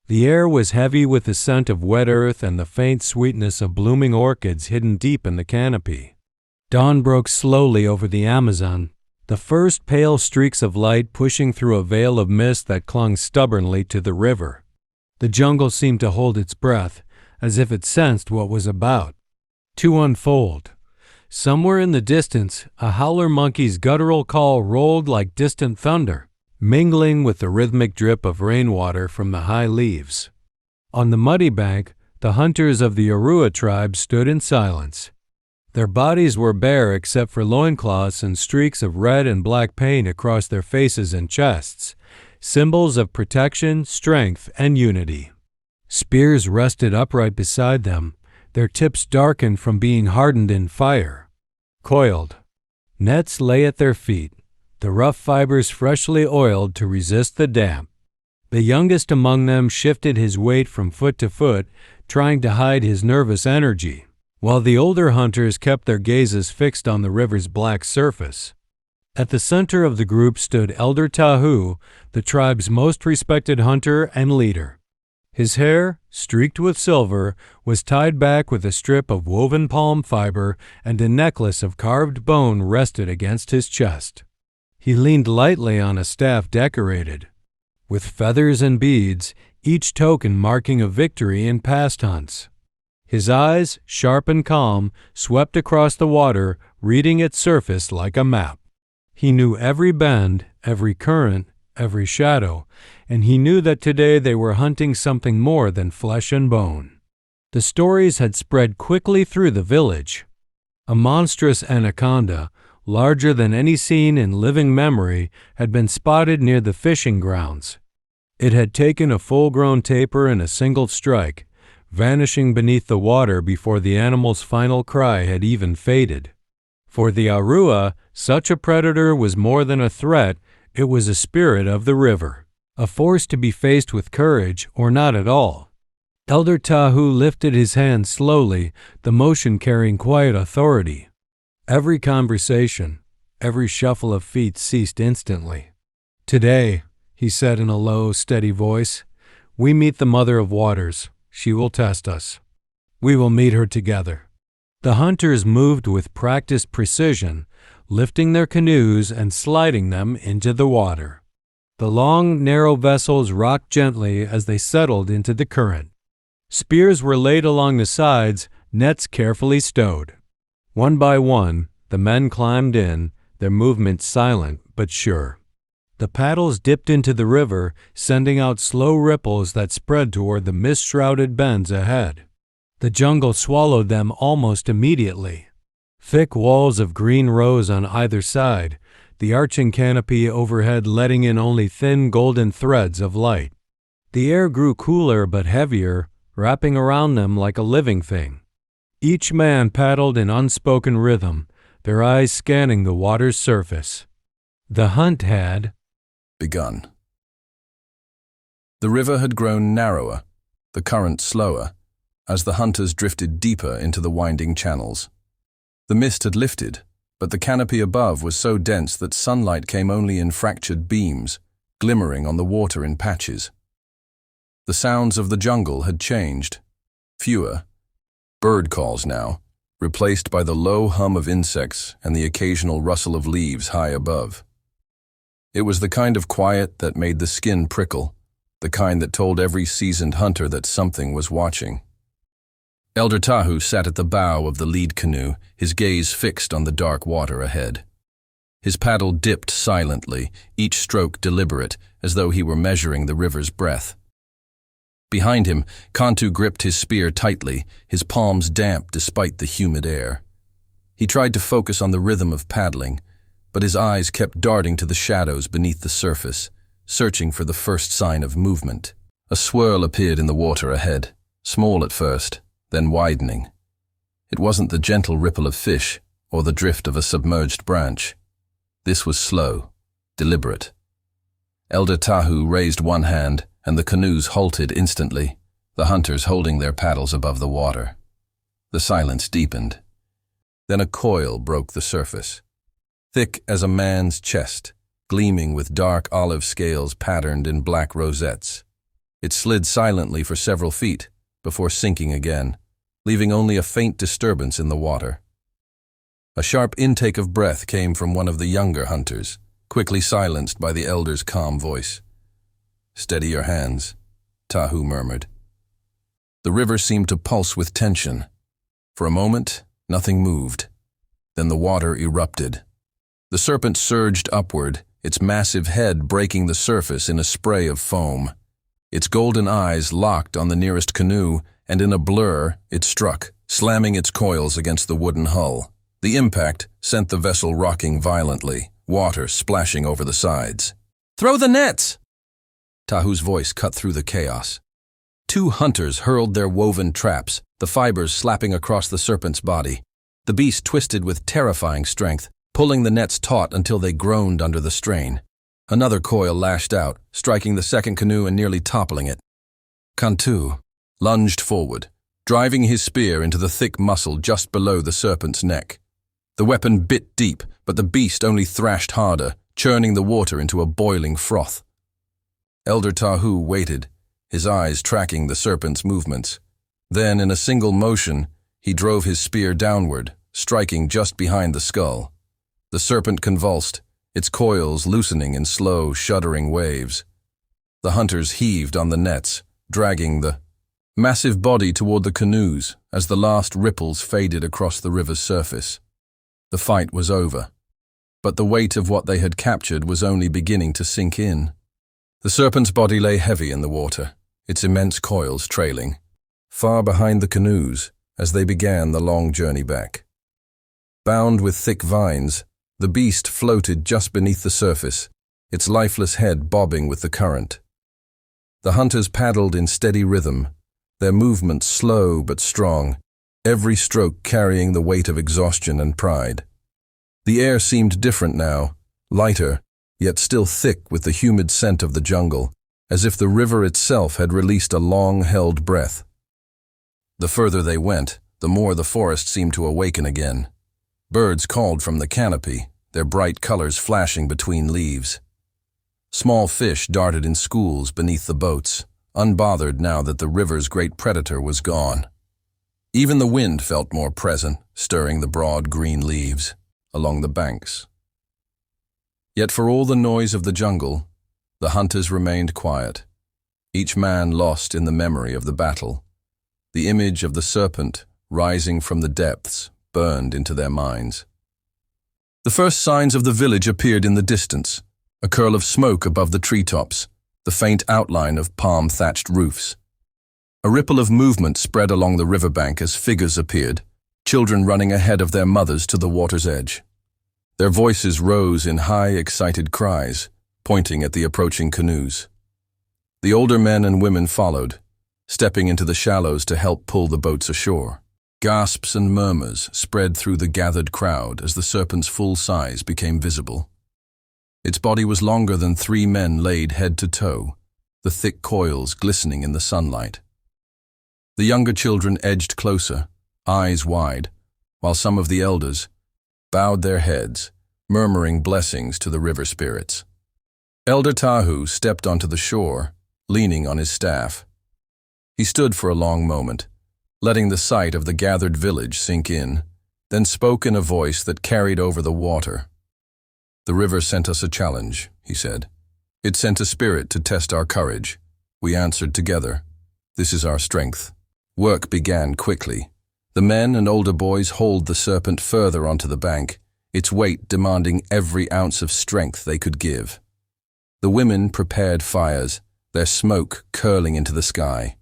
The air was heavy with the scent of wet earth and the faint sweetness of blooming orchids hidden deep in the canopy. Dawn broke slowly over the Amazon, the first pale streaks of light pushing through a veil of mist that clung stubbornly to the river. The jungle seemed to hold its breath, as if it sensed what was about to unfold. Somewhere in the distance, a howler monkey's guttural call rolled like distant thunder, mingling with the rhythmic drip of rainwater from the high leaves. On the muddy bank, the hunters of the Arua tribe stood in silence. Their bodies were bare except for loincloths and streaks of red and black paint across their faces and chests, symbols of protection, strength, and unity. Spears rested upright beside them, their tips darkened from being hardened in fire. Coiled. Nets lay at their feet, the rough fibers freshly oiled to resist the damp. The youngest among them shifted his weight from foot to foot, trying to hide his nervous energy, while the older hunters kept their gazes fixed on the river's black surface. At the center of the group stood Elder Tahu, the tribe's most respected hunter and leader. His hair, streaked with silver, was tied back with a strip of woven palm fiber, and a necklace of carved bone rested against his chest. He leaned lightly on a staff decorated with feathers and beads, each token marking a victory in past hunts. His eyes, sharp and calm, swept across the water, reading its surface like a map. He knew every bend, every current, every shadow, and he knew that today they were hunting something more than flesh and bone. The stories had spread quickly through the village. A monstrous anaconda, larger than any seen in living memory, had been spotted near the fishing grounds. It had taken a full-grown tapir in a single strike, vanishing beneath the water before the animal's final cry had even faded. For the Arua, such a predator was more than a threat, it was a spirit of the river, a force to be faced with courage or not at all. Elder Tahu lifted his hand slowly, the motion carrying quiet authority. Every conversation, every shuffle of feet ceased instantly. "Today," he said in a low, steady voice, "we meet the Mother of Waters. She will test us. We will meet her together." The hunters moved with practiced precision, lifting their canoes and sliding them into the water. The long, narrow vessels rocked gently as they settled into the current. Spears were laid along the sides, nets carefully stowed. One by one, the men climbed in, their movements silent but sure. The paddles dipped into the river, sending out slow ripples that spread toward the mist-shrouded bends ahead. The jungle swallowed them almost immediately. Thick walls of green rose on either side, the arching canopy overhead letting in only thin golden threads of light. The air grew cooler but heavier, wrapping around them like a living thing. Each man paddled in unspoken rhythm, their eyes scanning the water's surface. The hunt had begun. The river had grown narrower, the current slower, as the hunters drifted deeper into the winding channels. The mist had lifted, but the canopy above was so dense that sunlight came only in fractured beams, glimmering on the water in patches. The sounds of the jungle had changed. Fewer, bird calls now, replaced by the low hum of insects and the occasional rustle of leaves high above. It was the kind of quiet that made the skin prickle, the kind that told every seasoned hunter that something was watching. Elder Tahu sat at the bow of the lead canoe, his gaze fixed on the dark water ahead. His paddle dipped silently, each stroke deliberate, as though he were measuring the river's breadth. Behind him, Kantu gripped his spear tightly, his palms damp despite the humid air. He tried to focus on the rhythm of paddling, but his eyes kept darting to the shadows beneath the surface, searching for the first sign of movement. A swirl appeared in the water ahead, small at first, then widening. It wasn't the gentle ripple of fish or the drift of a submerged branch. This was slow, deliberate. Elder Tahu raised one hand, and the canoes halted instantly, the hunters holding their paddles above the water. The silence deepened. Then a coil broke the surface, thick as a man's chest, gleaming with dark olive scales patterned in black rosettes. It slid silently for several feet before sinking again, leaving only a faint disturbance in the water. A sharp intake of breath came from one of the younger hunters, quickly silenced by the elder's calm voice. "Steady your hands," Tahu murmured. The river seemed to pulse with tension. For a moment, nothing moved. Then the water erupted. The serpent surged upward, its massive head breaking the surface in a spray of foam. Its golden eyes locked on the nearest canoe, and in a blur, it struck, slamming its coils against the wooden hull. The impact sent the vessel rocking violently, water splashing over the sides. "Throw the nets!" Tahu's voice cut through the chaos. Two hunters hurled their woven traps, the fibers slapping across the serpent's body. The beast twisted with terrifying strength, pulling the nets taut until they groaned under the strain. Another coil lashed out, striking the second canoe and nearly toppling it. Cantu lunged forward, driving his spear into the thick muscle just below the serpent's neck. The weapon bit deep, but the beast only thrashed harder, churning the water into a boiling froth. Elder Tahu waited, his eyes tracking the serpent's movements. Then, in a single motion, he drove his spear downward, striking just behind the skull. The serpent convulsed, its coils loosening in slow, shuddering waves. The hunters heaved on the nets, dragging the massive body toward the canoes as the last ripples faded across the river's surface. The fight was over, but the weight of what they had captured was only beginning to sink in. The serpent's body lay heavy in the water, its immense coils trailing, far behind the canoes as they began the long journey back. Bound with thick vines, the beast floated just beneath the surface, its lifeless head bobbing with the current. The hunters paddled in steady rhythm, their movements slow but strong, every stroke carrying the weight of exhaustion and pride. The air seemed different now, lighter, yet still thick with the humid scent of the jungle, as if the river itself had released a long-held breath. The further they went, the more the forest seemed to awaken again. Birds called from the canopy, their bright colors flashing between leaves. Small fish darted in schools beneath the boats, unbothered now that the river's great predator was gone. Even the wind felt more present, stirring the broad green leaves along the banks. Yet for all the noise of the jungle, the hunters remained quiet, each man lost in the memory of the battle. The image of the serpent rising from the depths burned into their minds. The first signs of the village appeared in the distance, a curl of smoke above the treetops, the faint outline of palm-thatched roofs. A ripple of movement spread along the riverbank as figures appeared, children running ahead of their mothers to the water's edge. Their voices rose in high, excited cries, pointing at the approaching canoes. The older men and women followed, stepping into the shallows to help pull the boats ashore. Gasps and murmurs spread through the gathered crowd as the serpent's full size became visible. Its body was longer than 3 men laid head to toe, the thick coils glistening in the sunlight. The younger children edged closer, eyes wide, while some of the elders bowed their heads, murmuring blessings to the river spirits. Elder Tahu stepped onto the shore, leaning on his staff. He stood for a long moment, letting the sight of the gathered village sink in, then spoke in a voice that carried over the water. "The river sent us a challenge," he said. "It sent a spirit to test our courage. We answered together. This is our strength." Work began quickly. The men and older boys hauled the serpent further onto the bank, its weight demanding every ounce of strength they could give. The women prepared fires, their smoke curling into the sky.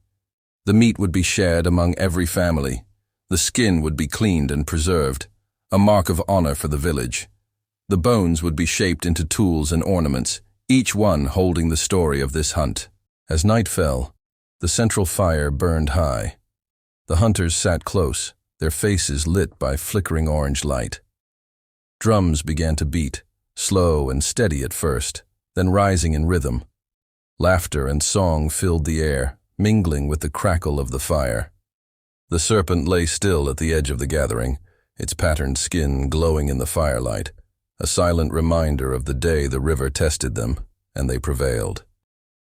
The meat would be shared among every family. The skin would be cleaned and preserved, a mark of honor for the village. The bones would be shaped into tools and ornaments, each one holding the story of this hunt. As night fell, the central fire burned high. The hunters sat close, their faces lit by flickering orange light. Drums began to beat, slow and steady at first, then rising in rhythm. Laughter and song filled the air, mingling with the crackle of the fire. The serpent lay still at the edge of the gathering, its patterned skin glowing in the firelight, a silent reminder of the day the river tested them, and they prevailed.